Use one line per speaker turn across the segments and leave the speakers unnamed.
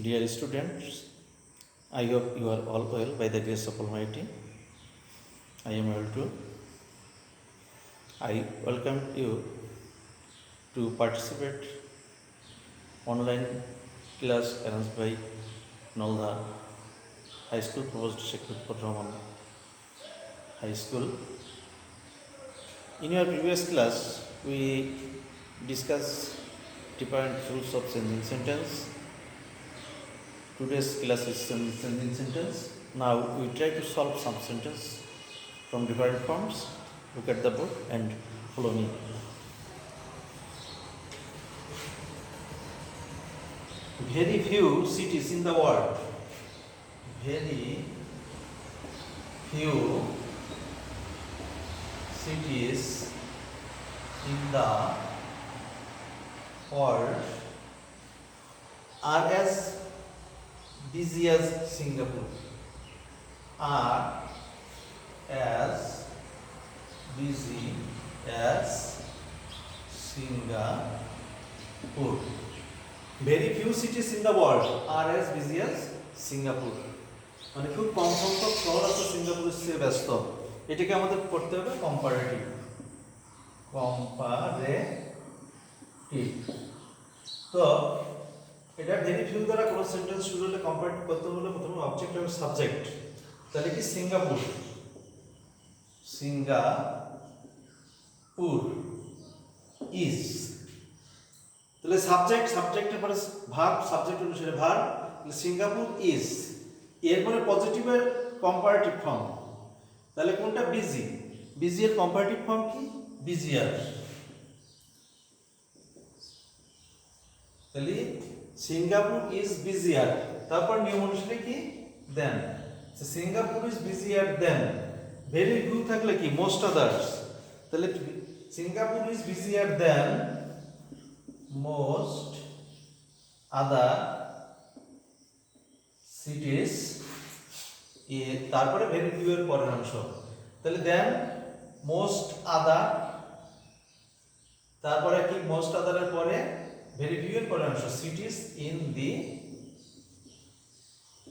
Dear students, I hope you are all well by the grace of Almighty. I am well too. I welcome you to participate online class arranged by Nolda High School Provost Shekhar Rahman High School. In your previous class, we discussed different rules of changing sentence. Today's class is changing sentence. Now we try to solve some sentence from different forms. Look at the book and follow me. Very few cities in the world. Very few cities in the world are as busy as Singapore. Are as busy as Singapore. Very few cities in the world are as busy as Singapore. মানে খুব কম সংখ্যক শহর আছে সিঙ্গাপুরের চেয়ে ব্যস্ত। এটাকে আমাদের পড়তে হবে কম্পারেটিভ। তো এটা ভেরি ফিউ দ্বারা কোনো সেন্টেন্স শুরু হলে কম্পারেটিভ করতে হলে প্রথমে অবজেক্ট এবং সাবজেক্ট। তাহলে কি সিঙ্গাপুর ইজ, তাহলে সাবজেক্টের পরে ভার্ব, সাবজেক্ট অনুসারে ভার্ব, সিঙ্গাপুর ইজ এরপরে পজিটিভের কম্পারেটিভ ফর্ম। তাহলে কোনটা বিজি? বিজি এর কম্পারেটিভ ফর্ম কি? বিজিয়ার। তাহলে সিঙ্গাপুর ইজ বিজিয়ার, তারপর নিয়ম অনুসারে কি than, Singapore is busier than. Very few থাকলে কি মোস্ট আদার্স। তাহলে Singapore is busier than most other cities, তারপরে ভেরি ফিউ এর পরের অংশ। তাহলে দেন মোস্ট আদার, তারপরে কি মোস্ট আদারের পরে ভেরি ফিউ এর পরের অংশ সিটিজ ইন দি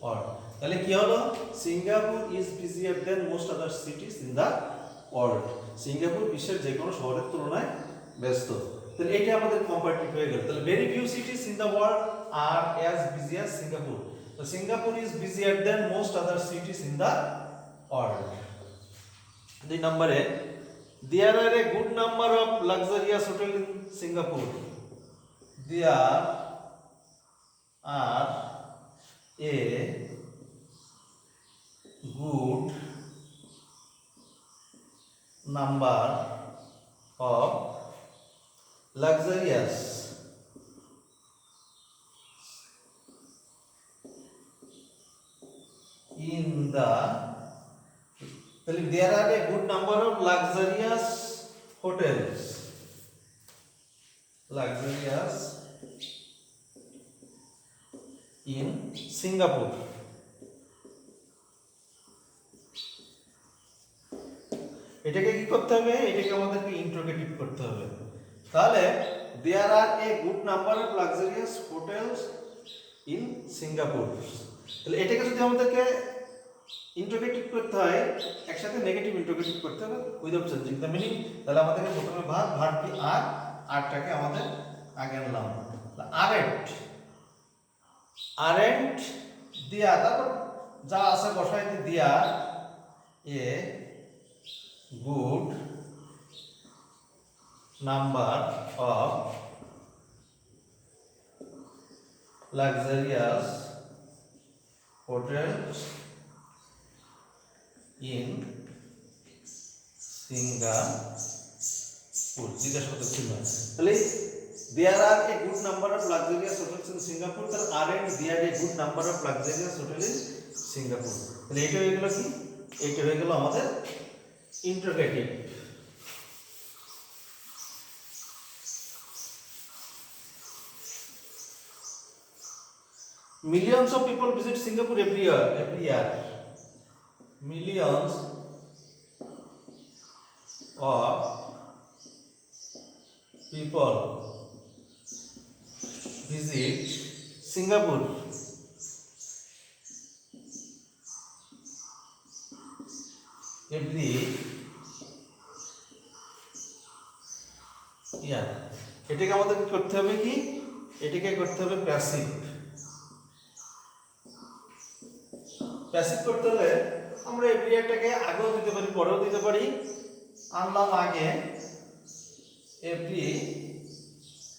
ওয়ার্ল্ড। তাহলে কি হলো? Singapore is busier than most other cities in the world. Singapore বিশ্বের যে কোনো শহরের তুলনায় ব্যস্ত। তাহলে এটা আমাদের কম্পারেটিভ হয়ে গেল। তাহলে very few cities in the world are as busy as Singapore. তো Singapore is busier than most other cities in the world. 2 নম্বরে there are a good number of luxurious hotels in Singapore. There are a good number of luxurious in the, there are a good number of luxurious hotels, luxurious in Singapore. এটাকে কি করতে হবে? এটাকে আমাদেরকে interrogative করতে হবে। তাহলে there are a good number of luxurious hotels in Singapore. তাহলে এটাকে যদি আমাদেরকে ইন্টারোগেটিভ করতে হয়, একসাথে নেগেটিভ ইন্টারোগেটিভ করতে হবে উইদাউট চেঞ্জিং দ্য মিনিং। তাহলে আমাদেরকে প্রথমে ভার্ব কি আরটাকে আমাদের আগে আনলাম। আরেন্ট দিয়া, তারপর যা আছে বসাই দিয়া এ good number of luxurious hotels in Singapore. জিজ্ঞাসা করতে ছিল। তাহলে there are a good number of luxurious hotels in Singapore. তাহলে aren't there a good number of luxurious hotels in Singapore? তাহলে এটা হয়ে গেল কি? এটা হয়ে গেল আমাদের interrogative. Millions of people visit Singapore every year. Millions of people visit Singapore every year. এটাকে আমাদের করতে হবে কি, এটাকে করতে হবে প্যাসিভ। প্যাসিভ করতে হলে আমরা এভরি ইয়ারটাকে আগেও দিতে পারি পরেও দিতে পারি। আনলাম আগে এভরি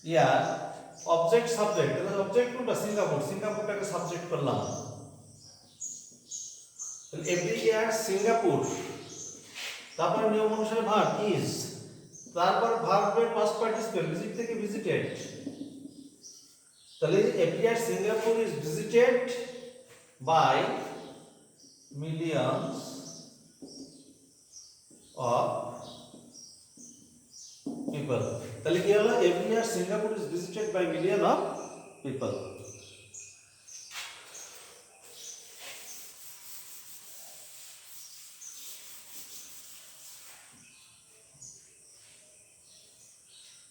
ইয়ার, অবজেক্ট সাবজেক্ট, তাহলে অবজেক্ট কোনটা, সিঙ্গাপুর, সিঙ্গাপুরটাকে সাবজেক্ট করলাম। তাহলে এভরি ইয়ার সিঙ্গাপুর, তারপর নিয়ম অনুসারে ভার্ব ইজ, তারপর ভার্বের পাস্ট পার্টিসিপেল ভিজিট থেকে ভিজিটেড। তাহলে every year Singapore is visited by millions of people। তাহলে কি হলো, every year Singapore is visited by million of people.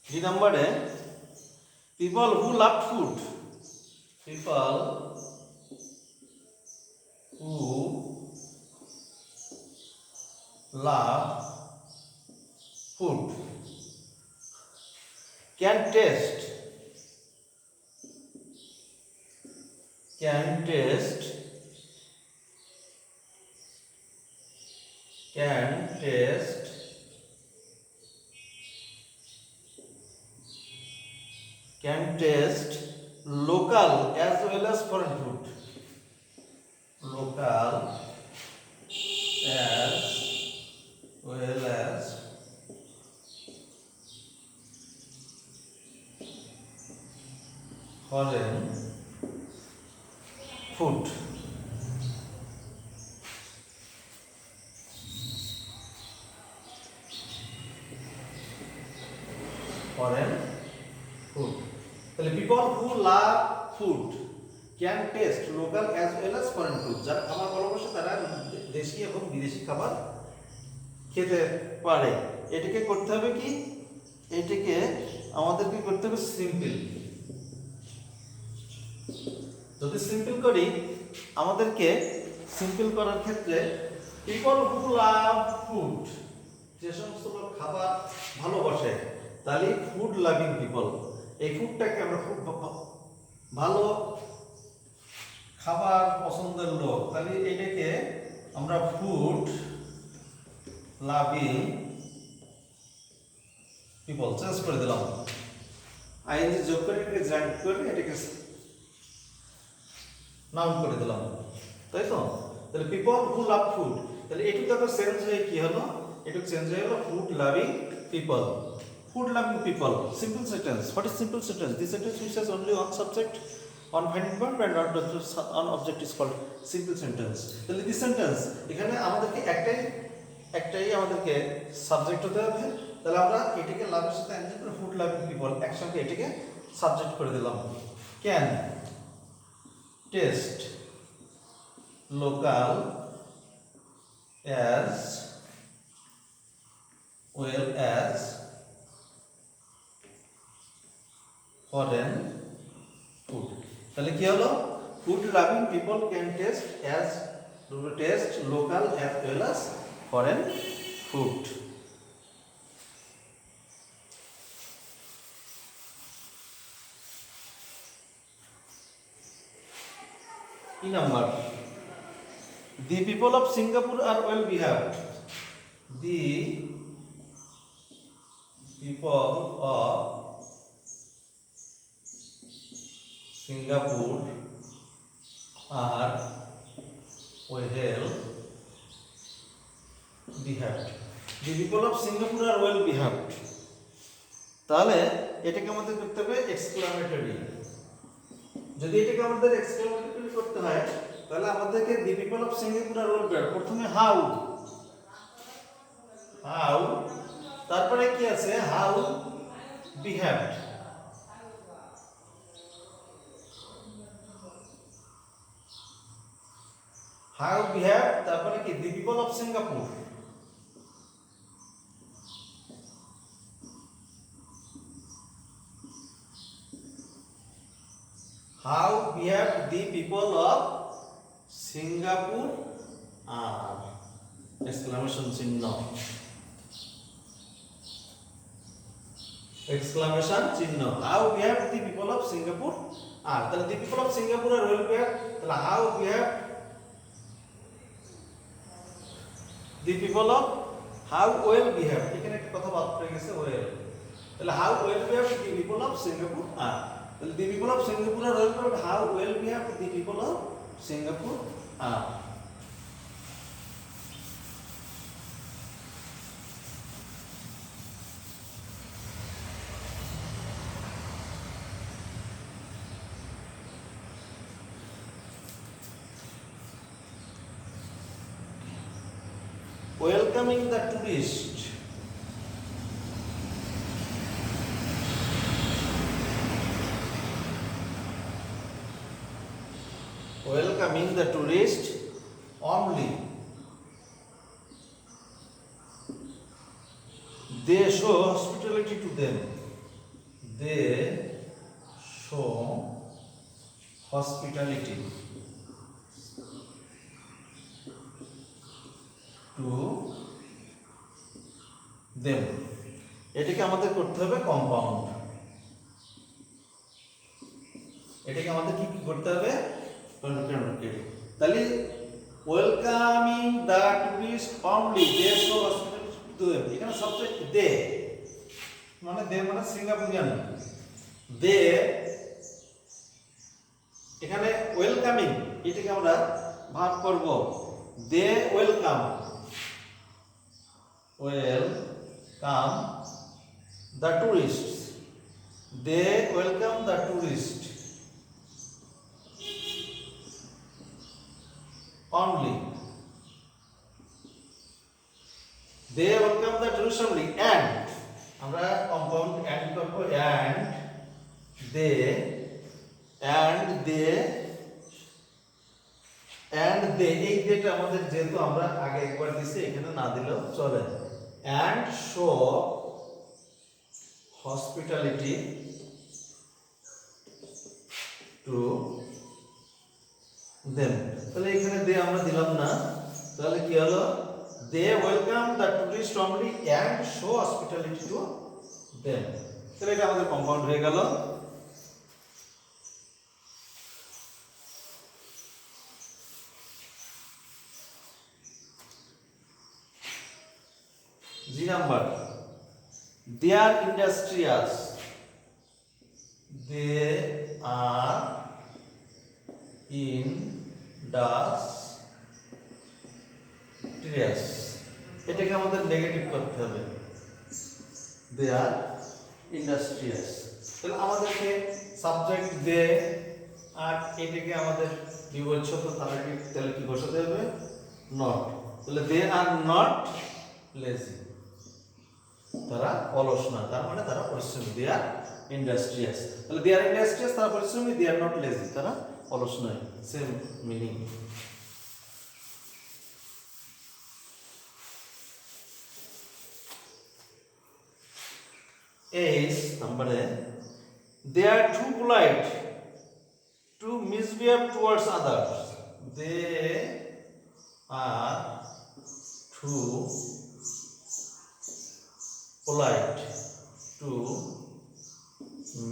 দুই নম্বরে people who love food, people who love food can taste can taste can taste can taste local as well as foreign food, local as well as foreign food। foreign food, তাহলে people who love food can taste local as well as foreign food, যারা খাবার ভালোবাসে তারা দেশি এবং বিদেশি খাবার খেতে পারে। এটাকে করতে হবে কি, এটাকে আমাদেরকে করতে হবে সিম্পল। যদি সিম্পল করি, আমাদেরকে সিম্পল করার ক্ষেত্রে পিপল হু লাভ ফুড, যে সমস্ত লোক খাবার ভালোবাসে, তাহলে ফুড লাভিং পিপল, এই ফুডটাকে আমরা খুব ভালো খাবার পছন্দের লোক, তাহলে এটাকে আমরা ফুড লাভিং পিপল চেঞ্জ করে দিলাম, আইএনজি যোগ করে এটাকে জয়েন্ট করে এটাকে নাউন করে দিলাম, তাই তো। তাহলে পিপল হু লাভ ফুড, তাহলে এটুকু তো চেঞ্জ হয়ে কি হলো, এটুকু চেঞ্জ হয়ে হলো food loving people. Food loving people, simple sentence. What is simple sentence? This sentence which has only one subject, one finding verb and one object is called simple sentence। তাহলে this sentence এখানে আমাদেরকে একটাই আমাদেরকে subject হতে হবে, তাহলে আমরা এটাকে লাভের সাথে অ্যানসার করে ফুড লাভিং পিপল একসঙ্গে এটাকে সাবজেক্ট করে দিলাম। Can test local as well as foreign food। তাহলে কি হলো, food loving people can test local as well as foreign food। কি number? The people of Singapore are well behaved. The people of Singapore are well behaved. The people of Singapore are well behaved। তাহলে এটাকে আমাদের করতে হবে exclamatory. যদি এটাকে আমাদের exclamatory করতে হয়, তাহলে আমাদেরকে the people of Singapore are well behaved, প্রথমে হাউ, তারপরে কি আছে হাউ বিহেভড, তারপরে কি the people of Singapore, how behaved the people of Singapore are। Exclamation চিহ্ন, এক্সক্লামেশন চিহ্ন। How behave the people of Singapore are, তাহলে the people of Singapore are well behave, তাহলে how behave the people of, how well behave, এখানে একটা কথা বাদ পড়ে গেছে ওয়েল, তাহলে how well behave the people of Singapore are, তাহলে the people of Singapore are well behave, how well behave the people of Singapore are. Welcoming the tourist, welcoming the tourist only, they show hospitality to them, they show hospitality to them, এটাকে আমাদের করতে হবে compound, এটাকে আমাদের কি করতে হবে, তাহলে welcoming the tourist only, they show hospitality to them, এখানে সাবজেক্ট দে, মানে দে মানে সিঙ্গাপুরিয়ান, দে, এখানে ওয়েলকামিং, এটাকে আমরা ভাগ করব, they welcome, welcome the tourist, they welcome the tourist only, they welcome the tourist only, and আমরা কম্পাউন্ড এন্ড করব, and they, and they, and they, এই যেটা আমাদের যেহেতু আমরা আগে একবার দিছি এখানে না দিলেও চলে, and show hospitality to them, তাহলে এখানে দে আমরা দিলাম না, তাহলে কি হলো, they welcome the tourist only and show hospitality to them, তাহলে এটা আমাদের কম্পাউন্ড হয়ে গেল। G number, they are industrious, they are industrious, এটাকে আমাদের নেগেটিভ করতে হবে, they are industrious, তাহলে আমাদেরকে সাবজেক্ট দে আর এটাকে আমাদের বিবচ্ছেদ তাহলে কি বসাতে হবে, নট, তাহলে they are not lazy, তারা অলস না, তার মানে তারা পরিশ্রমী, they are industrious, তাহলে they are industrious তারা পরিশ্রমী, they are not lazy তারা অলস নয়, সেম মিনিং। এইচ নম্বরে, they are too polite to misbehave towards others, they are too polite to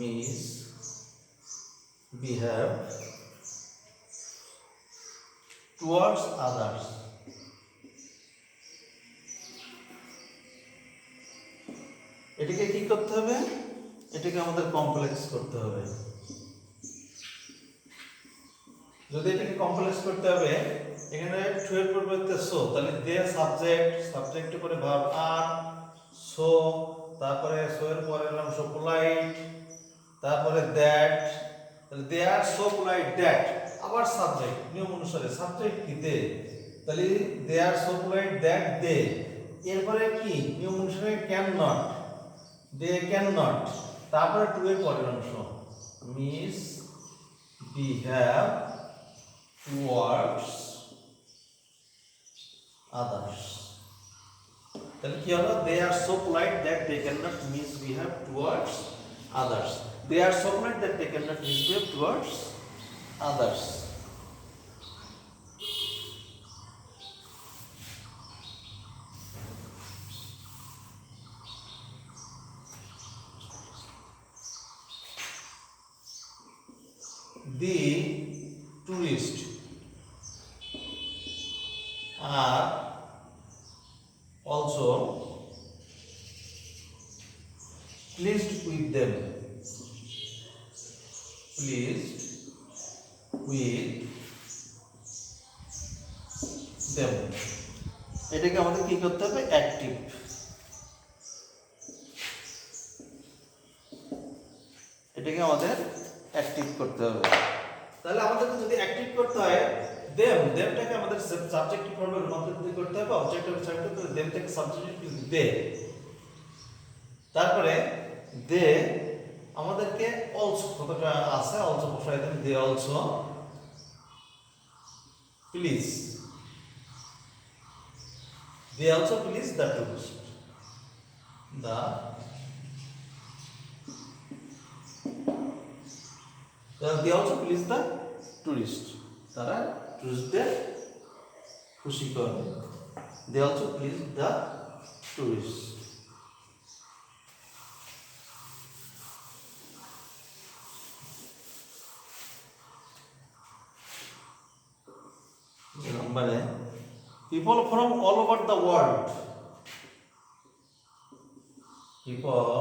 misbehave towards others, এটাকে কি করতে হবে, এটাকে আমাদের কমপ্লেক্স করতে হবে, যদি এটাকে কমপ্লেক্স করতে হবে এখানে টু এর পরিবর্তে সো, তাহলে দে সাবজেক্ট, সাবজেক্টের পরে ভার্ব আর, সো, তারপরে সো এর পরের নাম সো পোলাইট, তারপরে দ্যাট, তাহলে they are so polite that, আবার সাবজেক্ট নিয়ম অনুসারে সাবজেক্ট কি দে, তাহলে they are so polite that they, এরপরে কি নিয়ম অনুসারে can not, they can not, তারপরে টু এর পরের অংশ মিস বিহেভ towards others, তাহলে কি হলো, they are so polite that they cannot misbehave towards others, they are so polite that they cannot misbehave towards others। the tourists are also pleased with them. Pleased with them. এটাকে আমাদের কি করতে হবে? Active. এটাকে আমাদের active করতে হবে। তাহলে আমাদেরকে যদি অ্যাক্টিভ করতে হয়, দেমটাকে আমাদের সাবজেক্টিভ ফর্মে রূপান্তরিত করতে হবে। অবজেক্টিভ সাবজেক্ট করে দেমটাকে সাবজেক্টিভ দে। তারপরে দে আমাদেরকে অলসো কতটা আছে, অলসো বসাই then. They also please, they also please the tourist. They also please the tourist. তারা টুরিস্টদের খুশি করে। They also please the tourists. মানে people from all over the world, people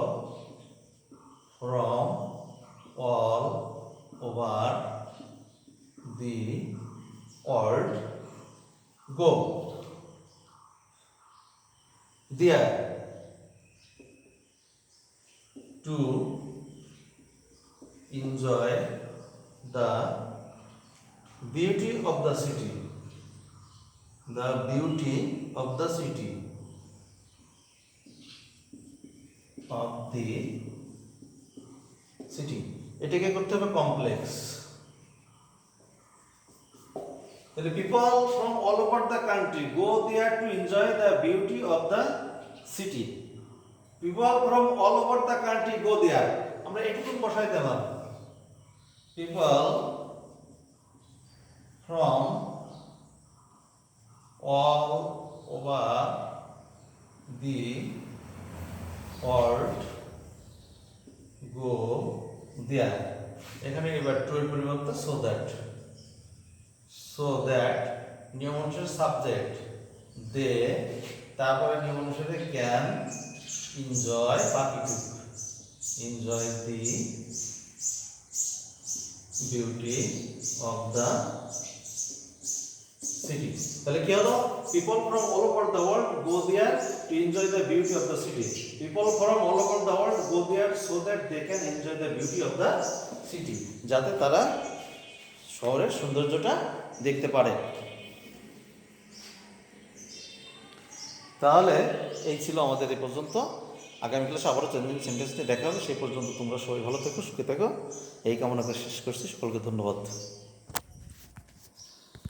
from all over the world go there to enjoy the beauty of the city. The beauty of the city, of the city. এটাকে করতে হবে complex. তাহলে people from all over the country go there to enjoy the beauty of the city. People from all over the country go there. আমরা এটুকু বসাই দিলাম। People from all over the world go there. এখানে এবার two এর পরিবর্তে so that নিয়ম অনুসারে সাবজেক্ট দে, তারপরে নিয়ম অনুসারে ক্যান এনজয়, বাকিটুকু enjoy the beauty of the city. তাহলে কি হলো? people from all over the world go there to enjoy the beauty of the city. People from all over the world go there so that they can enjoy the beauty of the city. যাতে তারা শহরের সৌন্দর্যটা দেখতে পারে। তাহলে এই ছিল আমাদের এই পর্যন্ত। আগামী ক্লাসে আবারও সেন্টেন্সটি দেখা হবে। সেই পর্যন্ত তোমরা সবাই ভালো থেকো, সুখে থেকো, এই কামনা করে শেষ করছি। সকলকে ধন্যবাদ।